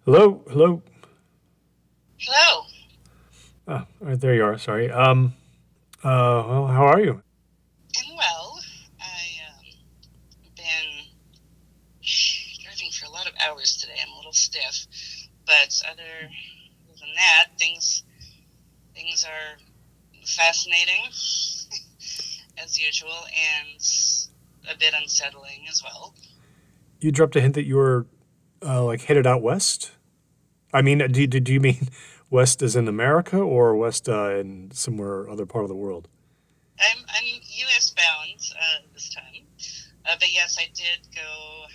Hello, hello. Hello. Right, there you are. Sorry. Well, how are you? I'm well. I been driving for a lot of hours today. I'm a little stiff, but other than that, things are fascinating as usual and a bit unsettling as well. You dropped a hint that you were like headed out west. I mean, do you mean west as in America or west in somewhere other part of the world? I'm U.S. bound this time, but yes, I did go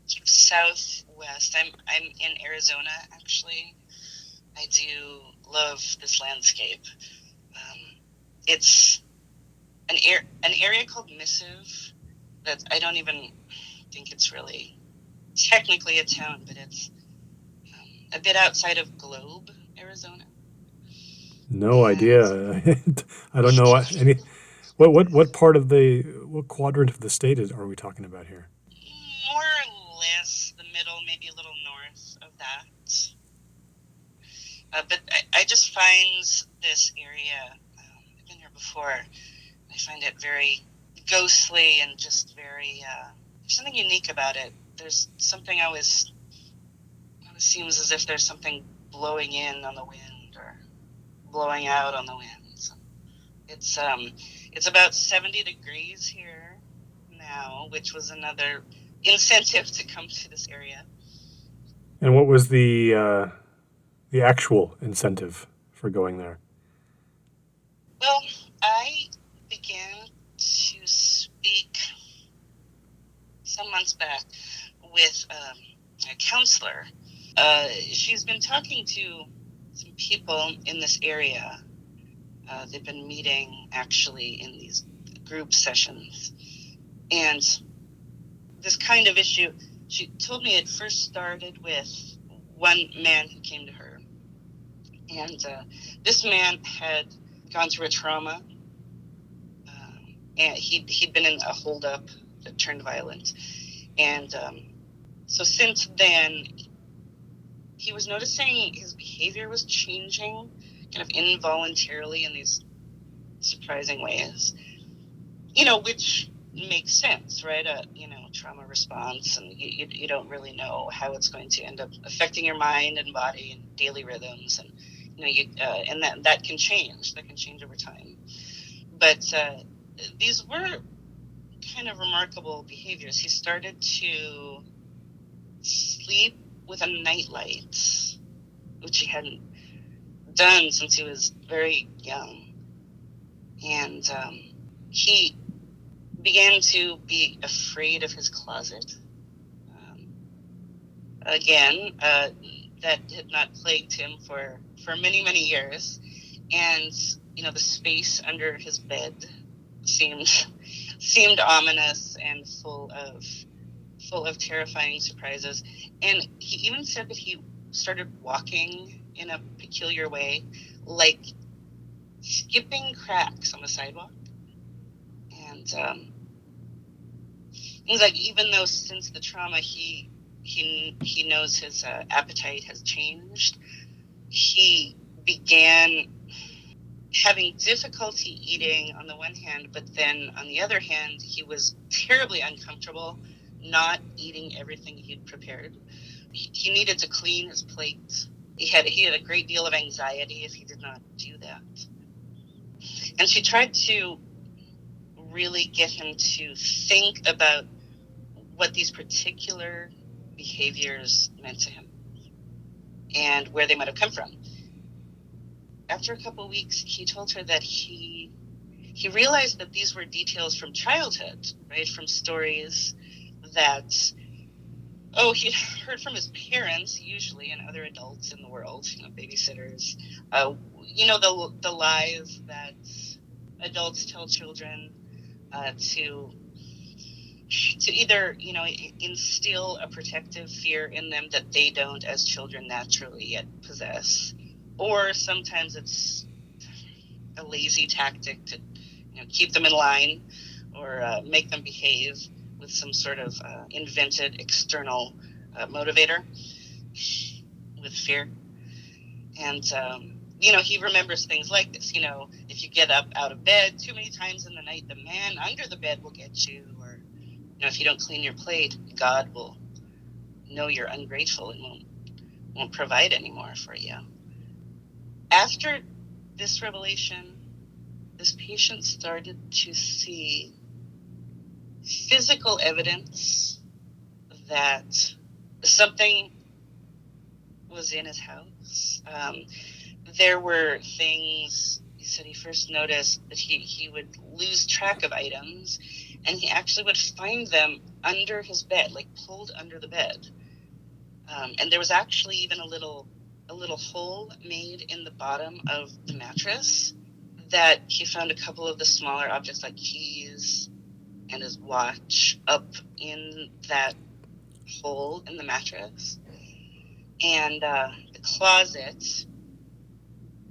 sort of southwest. I'm in Arizona actually. I do love this landscape. Um, it's an area called Missive that I don't even think it's really technically a town, but it's a bit outside of Globe, Arizona. No And idea. I don't know any. What part of the what quadrant of the state are we talking about here? more or less the middle, maybe a little north of that. But I just find this area, I've been here before, I find it very ghostly and just very, there's something unique about it. There's something always seems as if there's something blowing in on the wind or blowing out on the wind. So it's about 70 degrees here now, which was another incentive to come to this area. And what was the actual incentive for going there? Well, I began to speak some months back with a counselor. She's been talking to some people in this area. They've been meeting actually in these group sessions. And this kind of issue, she told me it first started with one man who came to her. And this man had gone through a trauma, and he'd been in a holdup that turned violent. And so since then, he was noticing his behavior was changing kind of involuntarily in these surprising ways, which makes sense, right? Trauma response, and you don't really know how it's going to end up affecting your mind and body and daily rhythms, and and that can change. That can change over time. But these were kind of remarkable behaviors. He started to sleep with a nightlight, which he hadn't done since he was very young, and he began to be afraid of his closet. Um, again, that had not plagued him for many many years, and the space under his bed seemed seemed ominous and full of terrifying surprises. And he even said that he started walking in a peculiar way, like skipping cracks on the sidewalk. And things like, even though since the trauma he knows his appetite has changed, he began having difficulty eating on the one hand, but then on the other hand, he was terribly uncomfortable not eating everything he'd prepared. He needed to clean his plate. He had a great deal of anxiety if he did not do that. And she tried to really get him to think about what these particular behaviors meant to him and where they might have come from. After a couple of weeks, he told her that he realized that these were details from childhood, right? From stories that, he'd heard from his parents, usually, and other adults in the world, babysitters. The lies that adults tell children to either, instill a protective fear in them that they don't, as children, naturally yet possess, or sometimes it's a lazy tactic to keep them in line or make them behave with some sort of invented external motivator with fear. And, he remembers things like this. If you get up out of bed too many times in the night, the man under the bed will get you. Or, if you don't clean your plate, God will know you're ungrateful and won't provide anymore for you. After this revelation, this patient started to see physical evidence that something was in his house. There were things, he said he first noticed that he would lose track of items, and he actually would find them under his bed, like pulled under the bed. And there was actually even a little hole made in the bottom of the mattress that he found a couple of the smaller objects like keys and his watch up in that hole in the mattress. And the closet,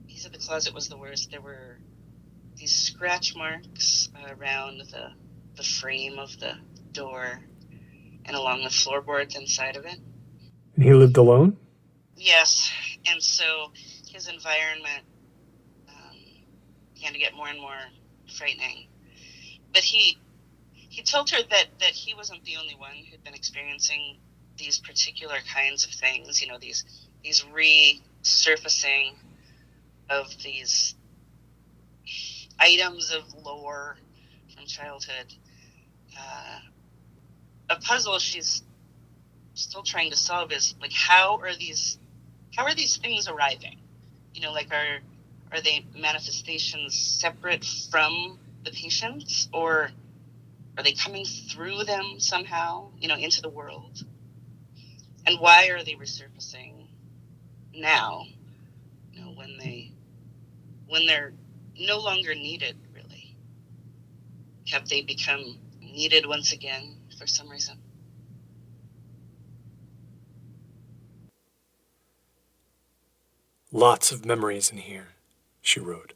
he said the closet was the worst. There were these scratch marks around the frame of the door and along the floorboards inside of it. And he lived alone? Yes, and so his environment began to get more and more frightening. But he told her that he wasn't the only one who'd been experiencing these particular kinds of things. These resurfacing of these items of lore from childhood. A puzzle she's still trying to solve is like, how are these things arriving? Are they manifestations separate from the patients, or are they coming through them somehow, into the world? And why are they resurfacing now, when they're no longer needed, really? Have they become needed once again for some reason? Lots of memories in here, she wrote.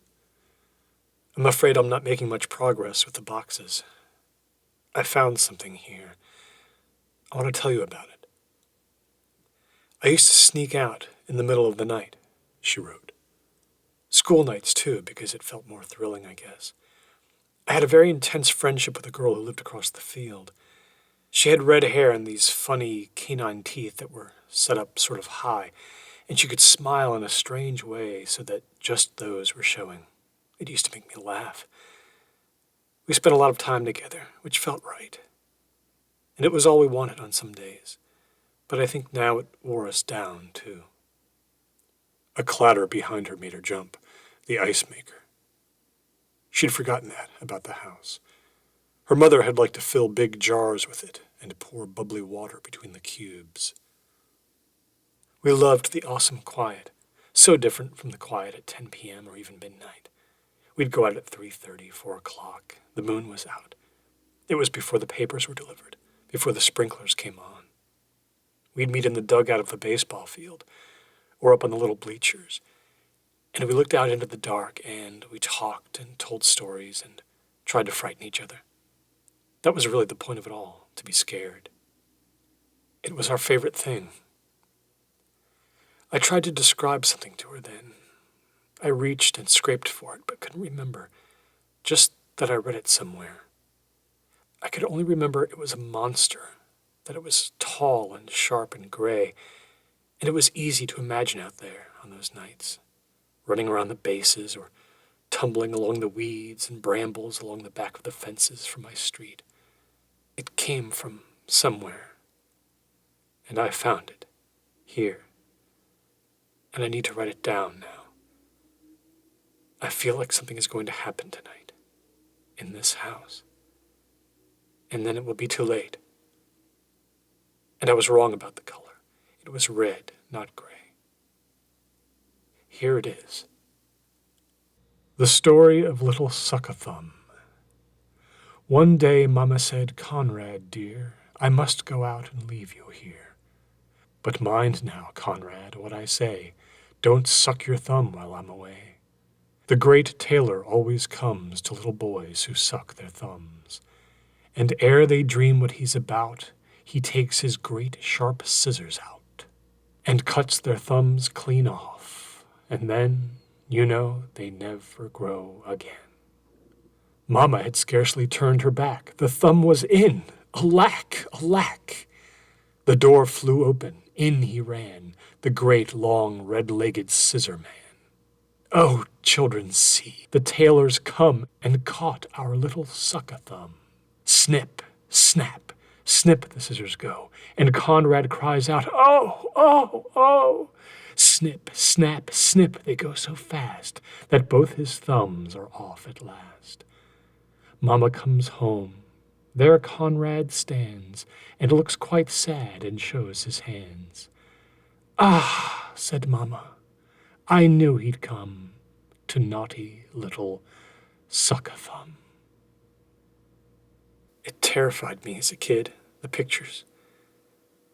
I'm afraid I'm not making much progress with the boxes. I found something here. I want to tell you about it. I used to sneak out in the middle of the night, she wrote. School nights, too, because it felt more thrilling, I guess. I had a very intense friendship with a girl who lived across the field. She had red hair and these funny canine teeth that were set up sort of high, and she could smile in a strange way so that just those were showing. It used to make me laugh. We spent a lot of time together, which felt right. And it was all we wanted on some days. But I think now it wore us down, too. A clatter behind her made her jump. The ice maker. She'd forgotten that about the house. Her mother had liked to fill big jars with it and pour bubbly water between the cubes. We loved the awesome quiet, so different from the quiet at 10 p.m. or even midnight. We'd go out at 3:30, 4 o'clock. The moon was out. It was before the papers were delivered, before the sprinklers came on. We'd meet in the dugout of the baseball field, or up on the little bleachers, and we looked out into the dark, and we talked and told stories and tried to frighten each other. That was really the point of it all, to be scared. It was our favorite thing. I tried to describe something to her then. I reached and scraped for it, but couldn't remember. Just that I read it somewhere. I could only remember it was a monster, that it was tall and sharp and gray, and it was easy to imagine out there on those nights, running around the bases or tumbling along the weeds and brambles along the back of the fences from my street. It came from somewhere, and I found it, here, and I need to write it down now. I feel like something is going to happen tonight, in this house, and then it will be too late. And I was wrong about the color. It was red, not gray. Here it is. The story of little Suck-a-Thumb. One day Mama said, "Conrad, dear, I must go out and leave you here. But mind now, Conrad, what I say. Don't suck your thumb while I'm away. The great tailor always comes to little boys who suck their thumbs. And ere they dream what he's about, he takes his great sharp scissors out and cuts their thumbs clean off, and then, they never grow again. Mamma had scarcely turned her back. The thumb was in. Alack, alack! The door flew open. In he ran, the great, long, red-legged scissor man. Oh, children, see, the tailor's come and caught our little suck-a-thumb. Snip, snap, snip the scissors go, and Conrad cries out, "Oh, oh, oh!" Snip, snap, snip, they go so fast that both his thumbs are off at last. Mamma comes home. There Conrad stands, and looks quite sad and shows his hands. "Ah," said Mamma, "I knew he'd come to naughty little Suck-a-Thumb." It terrified me as a kid, the pictures.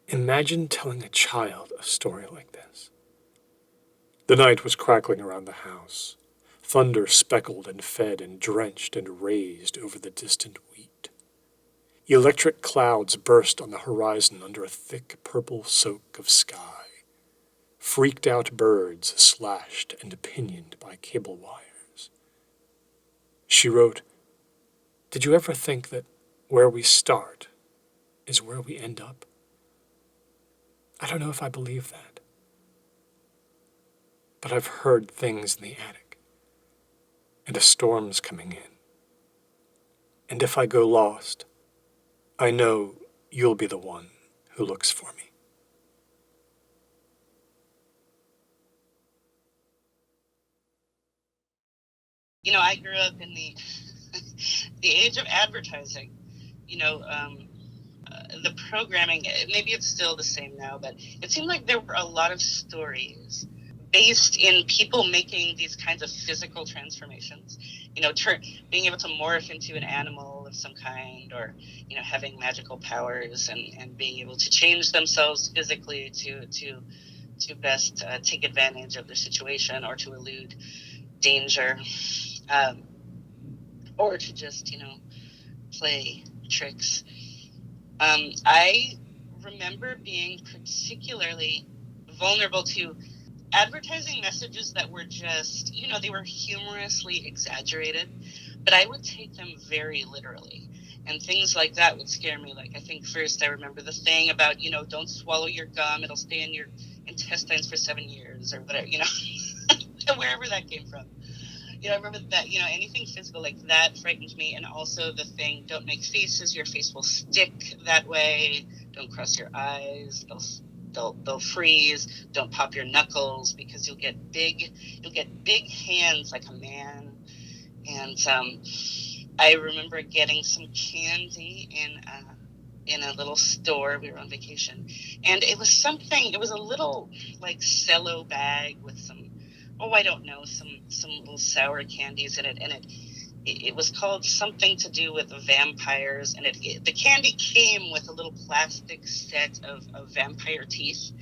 Imagine telling a child a story like this. The night was crackling around the house. Thunder speckled and fed and drenched and raised over the distant wheat. Electric clouds burst on the horizon under a thick purple soak of sky. Freaked-out birds slashed and pinioned by cable wires. She wrote, "Did you ever think that where we start is where we end up? I don't know if I believe that. But I've heard things in the attic, and a storm's coming in. And if I go lost, I know you'll be the one who looks for me." I grew up in the the age of advertising. The programming, maybe it's still the same now, but it seemed like there were a lot of stories based in people making these kinds of physical transformations, being able to morph into an animal of some kind, or, having magical powers and being able to change themselves physically to best take advantage of their situation, or to elude danger, or to just, play tricks. I remember being particularly vulnerable to advertising messages that were just, they were humorously exaggerated, but I would take them very literally. And things like that would scare me. Like, I think first I remember the thing about, don't swallow your gum, it'll stay in your intestines for 7 years, or whatever, wherever that came from. I remember that, anything physical like that frightened me. And also the thing, don't make faces, your face will stick that way. Don't cross your eyes, they'll freeze. Don't pop your knuckles, because you'll get big hands like a man. And I remember getting some candy in a little store. We were on vacation, and it was a little like cello bag with some, I don't know, some little sour candies in it, and it was called something to do with vampires, and the candy came with a little plastic set of vampire teeth,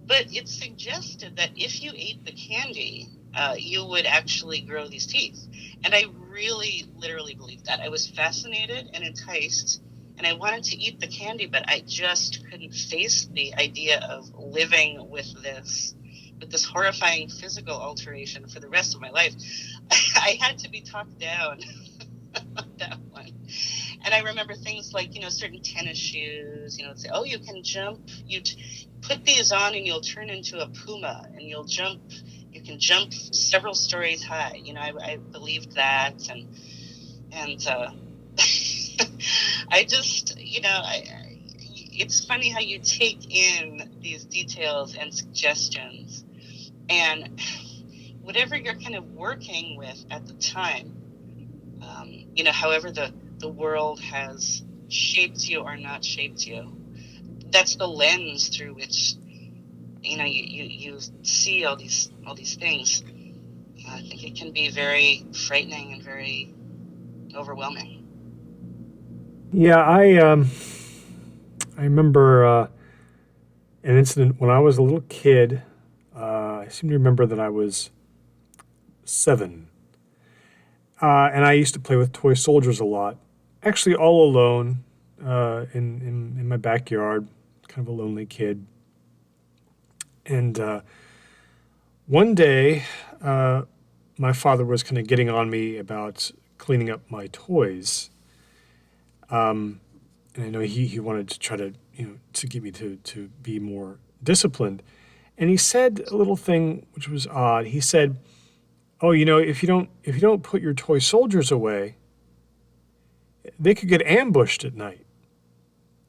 but it suggested that if you ate the candy, you would actually grow these teeth. And I really, literally believed that. I was fascinated and enticed, and I wanted to eat the candy, but I just couldn't face the idea of living with this horrifying physical alteration for the rest of my life. I had to be talked down on that one. And I remember things like, certain tennis shoes, say, "Oh, you can jump, put these on and you'll turn into a puma, and you can jump several stories high." I believed that. And I just, it's funny how you take in these details and suggestions, and whatever you're kind of working with at the time, however the world has shaped you or not shaped you, that's the lens through which, you see all these things. I think it can be very frightening and very overwhelming. Yeah, I remember an incident when I was a little kid. I seem to remember that I was 7. And I used to play with toy soldiers a lot. Actually, all alone. in my backyard, kind of a lonely kid. And one day, my father was kind of getting on me about cleaning up my toys. And I know he wanted to try to, to get me to be more disciplined. And he said a little thing which was odd. He said, "Oh, if you don't put your toy soldiers away, they could get ambushed at night."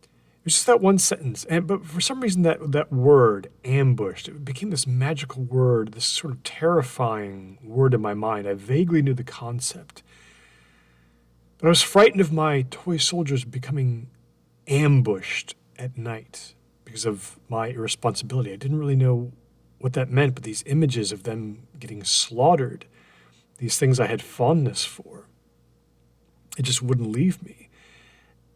It was just that one sentence, but for some reason that word ambushed, it became this magical word, this sort of terrifying word in my mind. I vaguely knew the concept, but I was frightened of my toy soldiers becoming ambushed at night because of my irresponsibility. I didn't really know what that meant, but these images of them getting slaughtered, these things I had fondness for, it just wouldn't leave me.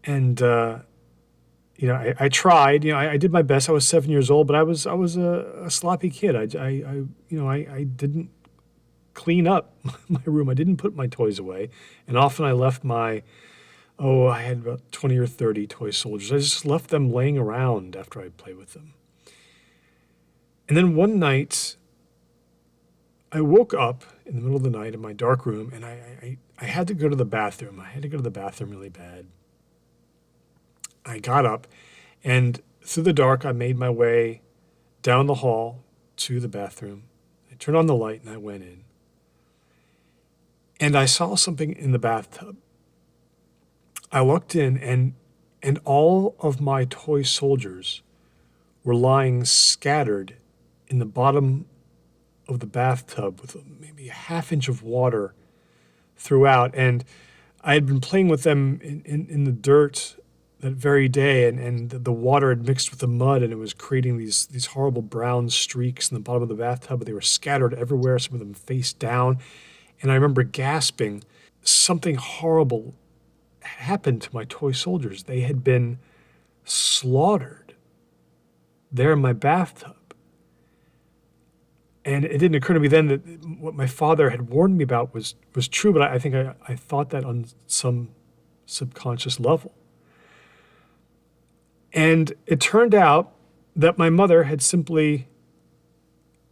And I tried. I did my best. I was 7 years old, but I was a sloppy kid. I didn't clean up my room. I didn't put my toys away, and often I left I had about 20 or 30 toy soldiers. I just left them laying around after I'd play with them. And then one night, I woke up in the middle of the night in my dark room, and I had to go to the bathroom. I had to go to the bathroom really bad. I got up, and through the dark, I made my way down the hall to the bathroom. I turned on the light, and I went in. And I saw something in the bathtub. I looked in, and all of my toy soldiers were lying scattered in the bottom of the bathtub with maybe a half inch of water throughout. And I had been playing with them in the dirt that very day, and the water had mixed with the mud, and it was creating these horrible brown streaks in the bottom of the bathtub. They were scattered everywhere, some of them face down. And I remember gasping. Something horrible had happened to my toy soldiers. They had been slaughtered there in my bathtub. And it didn't occur to me then that what my father had warned me about was true, but I think I thought that on some subconscious level. And it turned out that my mother had simply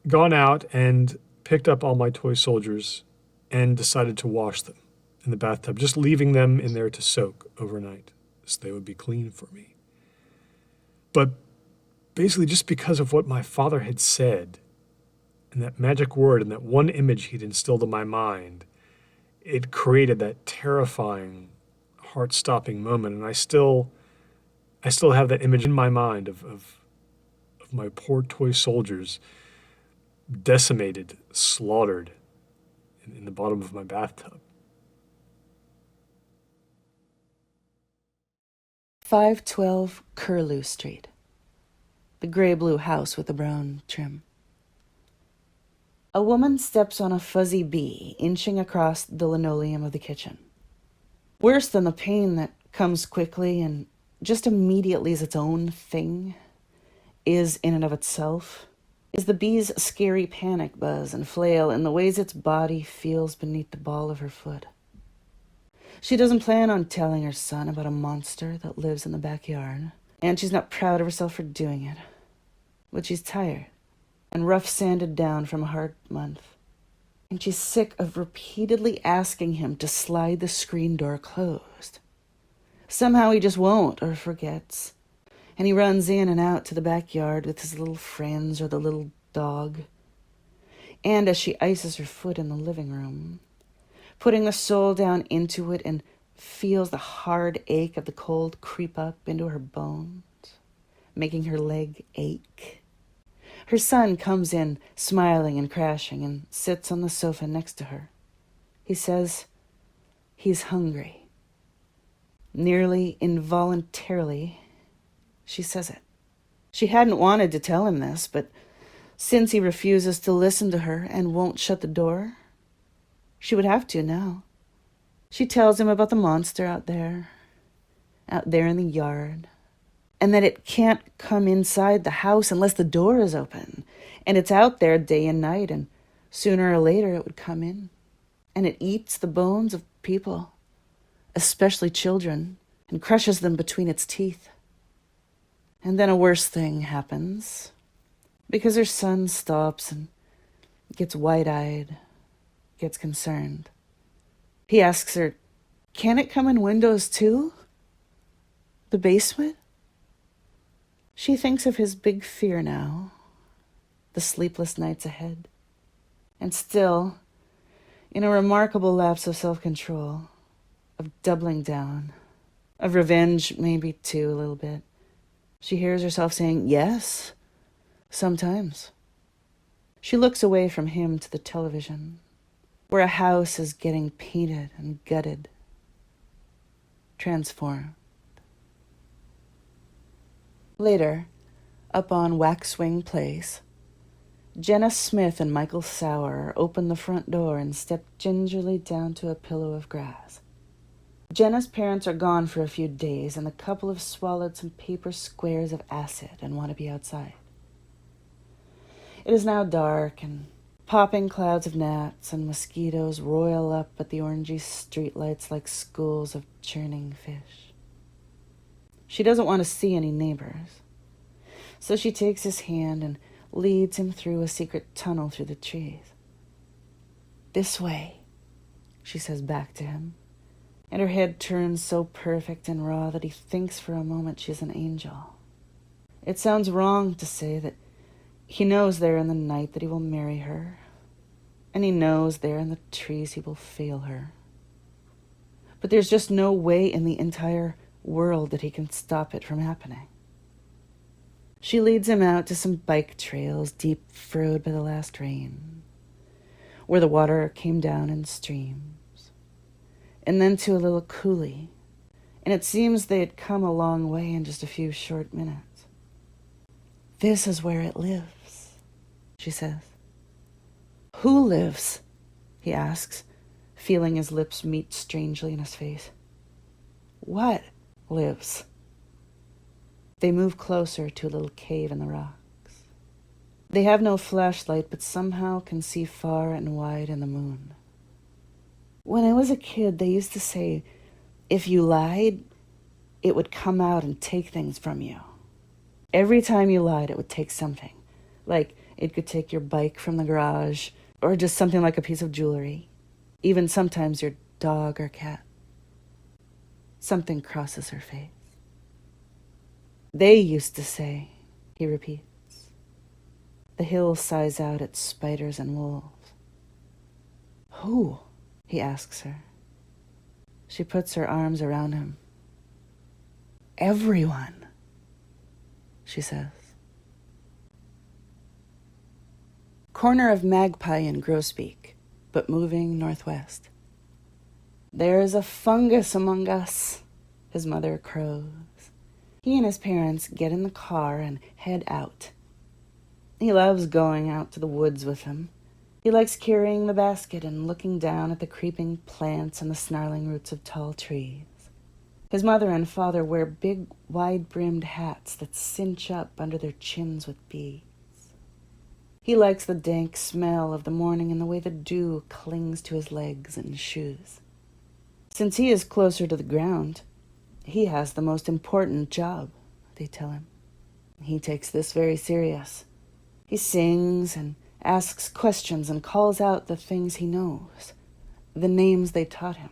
gone out and picked up all my toy soldiers and decided to wash them in the bathtub, just leaving them in there to soak overnight so they would be clean for me. But basically, just because of what my father had said and that magic word and that one image he'd instilled in my mind, it created that terrifying, heart-stopping moment. And I still have that image in my mind of my poor toy soldiers decimated, slaughtered in the bottom of my bathtub. 512 Curlew Street. The gray-blue house with the brown trim. A woman steps on a fuzzy bee inching across the linoleum of the kitchen. Worse than the pain that comes quickly and just immediately is its own thing, is in and of itself, is the bee's scary panic buzz and flail in the ways its body feels beneath the ball of her foot. She doesn't plan on telling her son about a monster that lives in the backyard, and she's not proud of herself for doing it. But she's tired and rough-sanded down from a hard month, and she's sick of repeatedly asking him to slide the screen door closed. Somehow he just won't or forgets, and he runs in and out to the backyard with his little friends or the little dog. And as she ices her foot in the living room, putting the sole down into it and feels the hard ache of the cold creep up into her bones, making her leg ache, her son comes in, smiling and crashing, and sits on the sofa next to her. He says he's hungry. Nearly involuntarily, she says it. She hadn't wanted to tell him this, but since he refuses to listen to her and won't shut the door, she would have to now. She tells him about the monster out there in the yard, and that it can't come inside the house unless the door is open, and it's out there day and night, and sooner or later it would come in, and it eats the bones of people, especially children, and crushes them between its teeth. And then a worse thing happens, because her son stops and gets wide-eyed, gets concerned. He asks her, "Can it come in windows too? The basement?" She thinks of his big fear now, the sleepless nights ahead, and still, in a remarkable lapse of self-control, of doubling down, of revenge maybe too a little bit, she hears herself saying, "Yes, sometimes." She looks away from him to the television, where a house is getting painted and gutted, transformed. Later, up on Waxwing Place, Jenna Smith and Michael Sauer open the front door and step gingerly down to a pillow of grass. Jenna's parents are gone for a few days, and the couple have swallowed some paper squares of acid and want to be outside. It is now dark, and popping clouds of gnats and mosquitoes roil up at the orangey streetlights like schools of churning fish. She doesn't want to see any neighbors, so she takes his hand and leads him through a secret tunnel through the trees. "This way," she says back to him, and her head turns so perfect and raw that he thinks for a moment she's an angel. It sounds wrong to say that he knows there in the night that he will marry her, and he knows there in the trees he will fail her. But there's just no way in the entire world that he can stop it from happening. She leads him out to some bike trails deep furrowed by the last rain, where the water came down in streams, and then to a little coulee, and it seems they had come a long way in just a few short minutes. "This is where it lives," she says. "Who lives?" he asks, feeling his lips meet strangely in his face. "What lives?" They move closer to a little cave in the rocks. They have no flashlight, but somehow can see far and wide in the moon. "When I was a kid, they used to say, if you lied, it would come out and take things from you. Every time you lied, it would take something. Like, it could take your bike from the garage, or just something like a piece of jewelry. Even sometimes your dog or cat." Something crosses her face. "They used to say," he repeats. The hill sighs out its spiders and wolves. "Who?" he asks her. She puts her arms around him. "Everyone," she says. Corner of Magpie and Grosbeak, but moving northwest. "There's a fungus among us," his mother crows. He and his parents get in the car and head out. He loves going out to the woods with him. He likes carrying the basket and looking down at the creeping plants and the snarling roots of tall trees. His mother and father wear big, wide-brimmed hats that cinch up under their chins with beads. He likes the dank smell of the morning and the way the dew clings to his legs and shoes. Since he is closer to the ground, he has the most important job, they tell him. He takes this very serious. He sings and asks questions and calls out the things he knows, the names they taught him.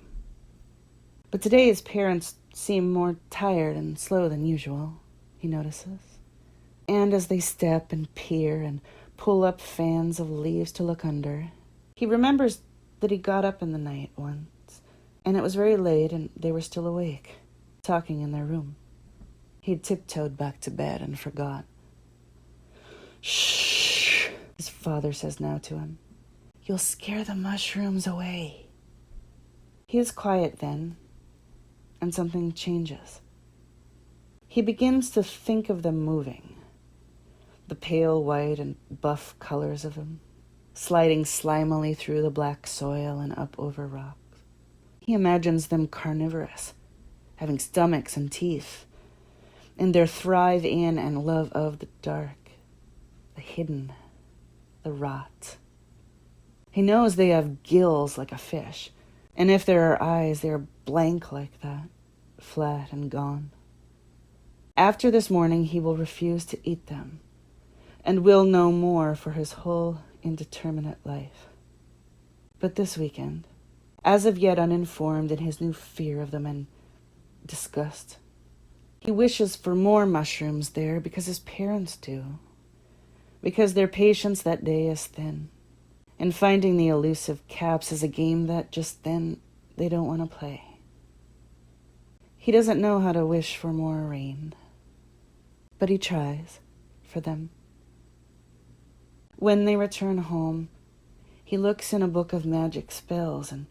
But today his parents seem more tired and slow than usual, he notices. And as they step and peer and pull up fans of leaves to look under, he remembers that he got up in the night once, and it was very late and they were still awake, talking in their room. He'd tiptoed back to bed and forgot. "Shh," his father says now to him. "You'll scare the mushrooms away." He is quiet then, and something changes. He begins to think of them moving, the pale white and buff colors of them, sliding slimily through the black soil and up over rocks. He imagines them carnivorous, having stomachs and teeth, and their thrive in and love of the dark, the hidden, the rot. He knows they have gills like a fish, and if there are eyes, they are blank like that, flat and gone. After this morning, he will refuse to eat them, and will know more for his whole indeterminate life. But this weekend, as of yet uninformed in his new fear of them and disgust, he wishes for more mushrooms there because his parents do, because their patience that day is thin, and finding the elusive caps is a game that just then they don't want to play. He doesn't know how to wish for more rain, but he tries for them. When they return home, he looks in a book of magic spells and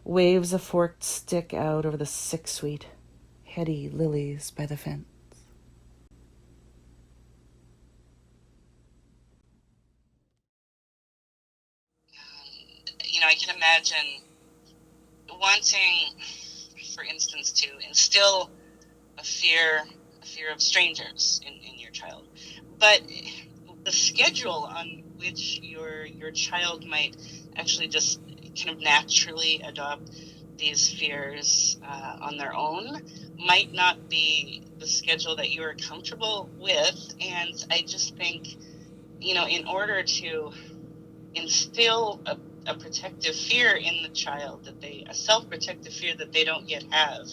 waves a forked stick out over the sick sweet, heady lilies by the fence. I can imagine wanting, for instance, to instill a fear of strangers in your child, but the schedule on which your child might actually just kind of naturally adopt these fears on their own might not be the schedule that you are comfortable with. And I just think, in order to instill a protective fear in the child, a self-protective fear that they don't yet have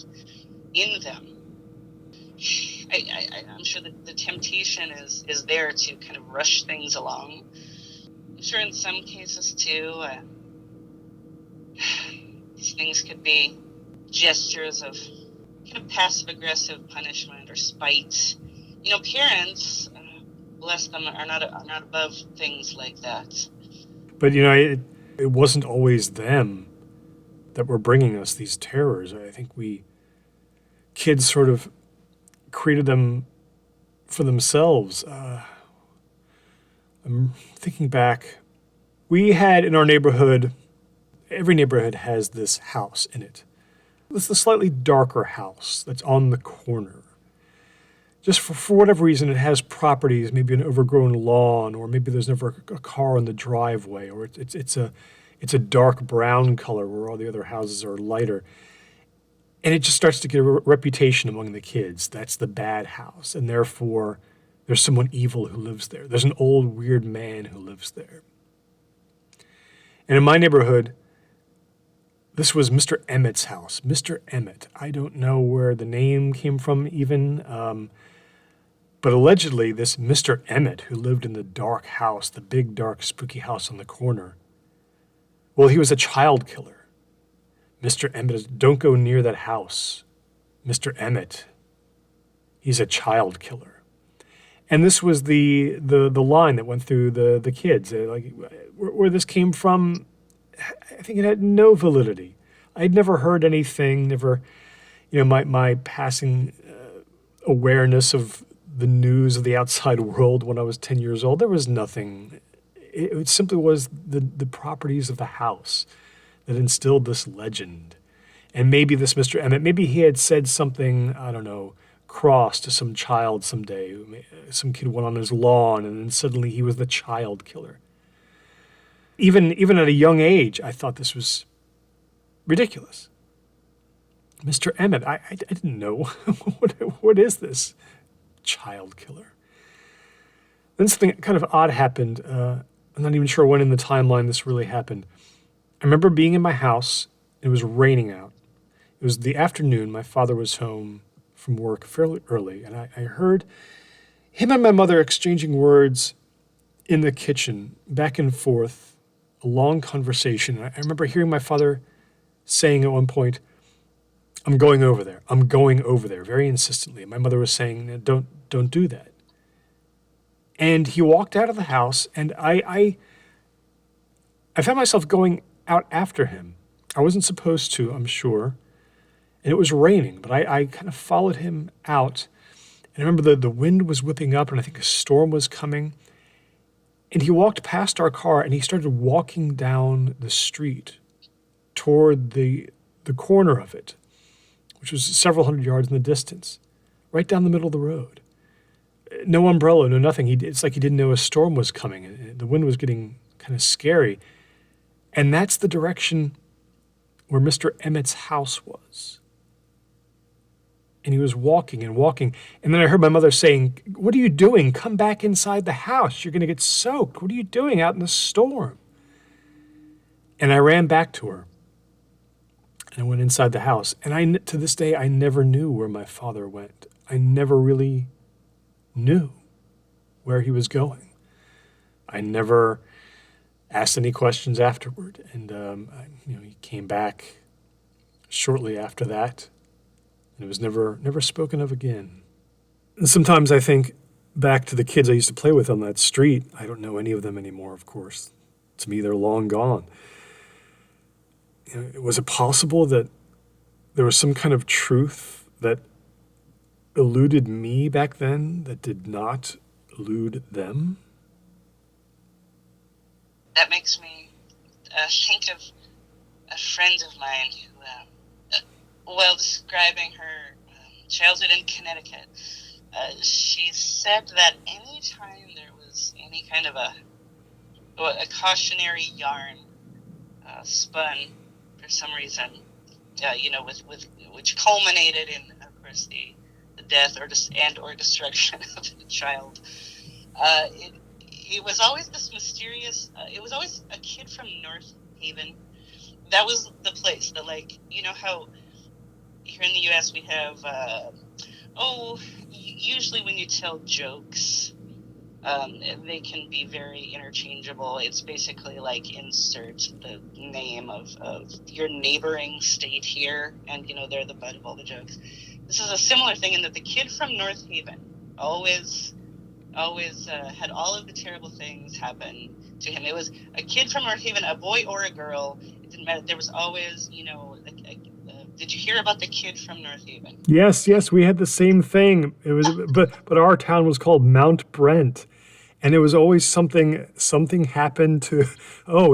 in them, I'm sure that the temptation is there to kind of rush things along. I'm sure in some cases too, these things could be gestures of kind of passive-aggressive punishment or spite. Parents, bless them, are not above things like that. But, it wasn't always them that were bringing us these terrors. I think kids sort of created them for themselves. I'm thinking back. We had in our neighborhood, every neighborhood has this house in it. It's the slightly darker house that's on the corner. Just for whatever reason, it has properties, maybe an overgrown lawn, or maybe there's never a car in the driveway, or it's a dark brown color where all the other houses are lighter. And it just starts to get a reputation among the kids. That's the bad house, and therefore there's someone evil who lives there. There's an old weird man who lives there. And in my neighborhood, this was Mr. Emmett's house. Mr. Emmett. I don't know where the name came from even, but allegedly this Mr. Emmett, who lived in the dark house, the big, dark, spooky house on the corner, well, he was a child killer. Mr. Emmett, don't go near that house. Mr. Emmett, he's a child killer. And this was the line that went through the kids. Like where this came from, I think it had no validity. I'd never heard anything, never, my passing awareness of the news of the outside world when I was 10 years old, there was nothing. It simply was the properties of the house that instilled this legend. And maybe this Mr. Emmett, maybe he had said something, I don't know, cross to some child someday. Some kid went on his lawn and then suddenly he was the child killer. Even at a young age, I thought this was ridiculous. Mr. Emmett, I didn't know. What is this child killer? Then something kind of odd happened. I'm not even sure when in the timeline this really happened. I remember being in my house. It was raining out. It was the afternoon. My father was home from work fairly early, and I heard him and my mother exchanging words in the kitchen, back and forth, a long conversation. I remember hearing my father saying at one point, I'm going over there, very insistently. And my mother was saying, don't do that. And he walked out of the house, and I found myself going out after him. I wasn't supposed to, I'm sure. And it was raining, but I kind of followed him out. And I remember the wind was whipping up, and I think a storm was coming. And he walked past our car, and he started walking down the street toward the corner of it, which was several hundred yards in the distance, right down the middle of the road. No umbrella, no nothing. It's like he didn't know a storm was coming. And the wind was getting kind of scary. And that's the direction where Mr. Emmett's house was. And he was walking and walking. And then I heard my mother saying, "What are you doing? Come back inside the house. You're going to get soaked. What are you doing out in the storm?" And I ran back to her. And I went inside the house. And to this day, I never knew where my father went. I never really knew where he was going. I never asked any questions afterward. And, he came back shortly after that. And it was never spoken of again. And sometimes I think back to the kids I used to play with on that street. I don't know any of them anymore, of course. To me, they're long gone. Was it possible that there was some kind of truth that eluded me back then that did not elude them? That makes me think of a friend of mine who, while describing her childhood in Connecticut, she said that anytime there was any kind of a cautionary yarn spun for some reason, with which culminated in, of course, the death or destruction of the child. It was always this mysterious. It was always a kid from North Haven. That was the place. How here in the U.S. we have. Usually when you tell jokes, they can be very interchangeable. It's basically like insert the name of your neighboring state here, and they're the butt of all the jokes. This is a similar thing in that the kid from North Haven always had all of the terrible things happen to him. It was a kid from North Haven, a boy or a girl. It didn't matter. There was always, did you hear about the kid from North Haven? Yes, we had the same thing. It was, but our town was called Mount Brent, and it was always something happened to.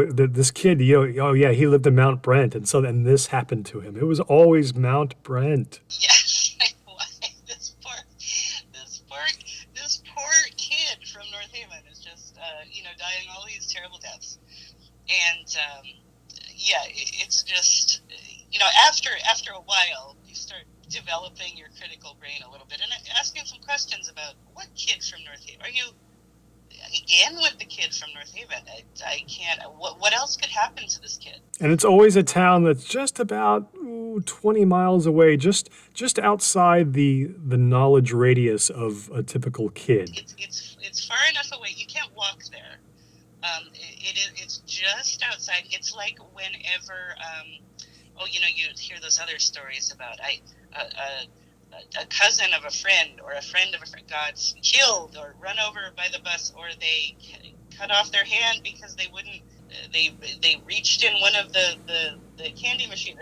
This kid, he lived in Mount Brent, and this happened to him. It was always Mount Brent. Yes, this poor kid from North Haven is just dying all these terrible deaths, and it's just after a while you start developing your critical brain a little bit and asking some questions about what kid from North Haven are you again with the kid from North Haven. I can't. What else could happen to this kid? And it's always a town that's just about 20 miles away, just outside the knowledge radius of a typical kid. It's far enough away. You can't walk there. It's just outside. It's like whenever you hear those other stories about a cousin of a friend or a friend of a friend got killed or run over by the bus, or they cut off their hand because they wouldn't. They reached in one of the candy machine,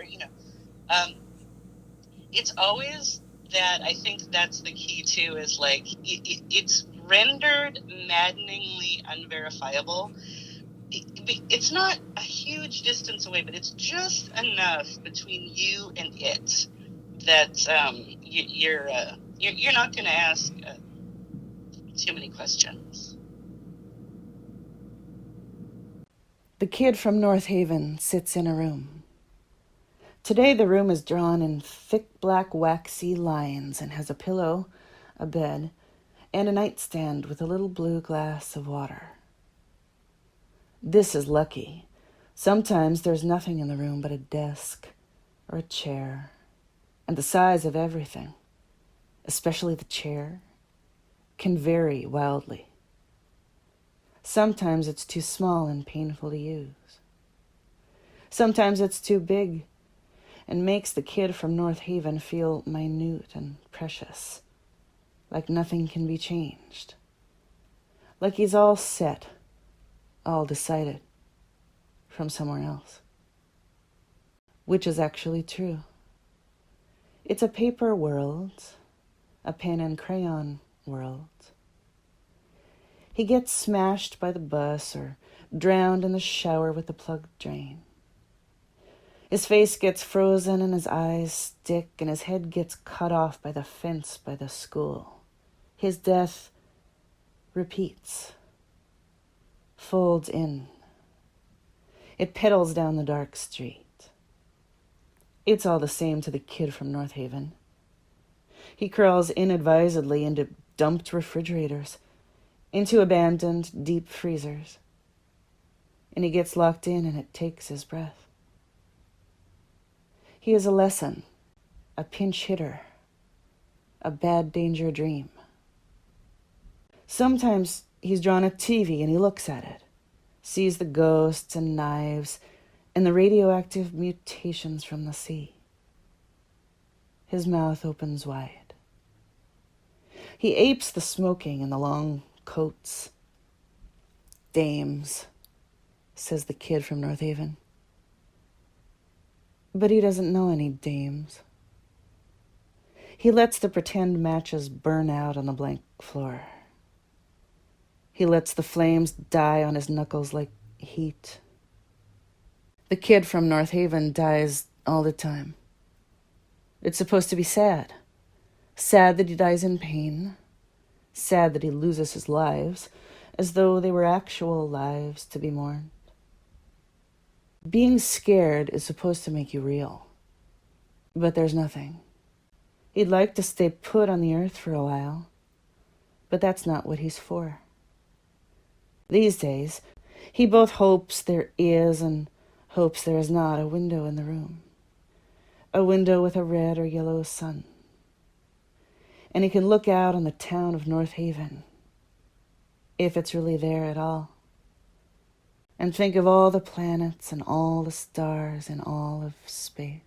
it's always that. I think that's the key too. Is like it's rendered maddeningly unverifiable. It's not a huge distance away, but it's just enough between you and it that you're not going to ask too many questions. The kid from North Haven sits in a room. Today the room is drawn in thick black waxy lines and has a pillow, a bed, and a nightstand with a little blue glass of water. This is lucky. Sometimes there's nothing in the room but a desk or a chair, and the size of everything, especially the chair, can vary wildly. Sometimes it's too small and painful to use. Sometimes it's too big and makes the kid from North Haven feel minute and precious, like nothing can be changed, like he's all set, all decided from somewhere else. Which is actually true. It's a paper world, a pen and crayon world. He gets smashed by the bus or drowned in the shower with the plugged drain. His face gets frozen and his eyes stick and his head gets cut off by the fence by the school. His death repeats, folds in. It pedals down the dark street. It's all the same to the kid from North Haven. He crawls inadvisedly into dumped refrigerators, into abandoned deep freezers. And he gets locked in and it takes his breath. He is a lesson, a pinch hitter, a bad danger dream. Sometimes he's drawn a TV and he looks at it, sees the ghosts and knives and the radioactive mutations from the sea. His mouth opens wide. He apes the smoking and the long coats. Dames, says the kid from North Haven. But he doesn't know any dames. He lets the pretend matches burn out on the blank floor. He lets the flames die on his knuckles like heat. The kid from North Haven dies all the time. It's supposed to be sad. Sad that he dies in pain. Sad that he loses his lives, as though they were actual lives to be mourned. Being scared is supposed to make you real. But there's nothing. He'd like to stay put on the earth for a while, but that's not what he's for. These days, he both hopes there is and hopes there is not a window in the room. A window with a red or yellow sun. And he can look out on the town of North Haven, if it's really there at all, and think of all the planets and all the stars in all of space.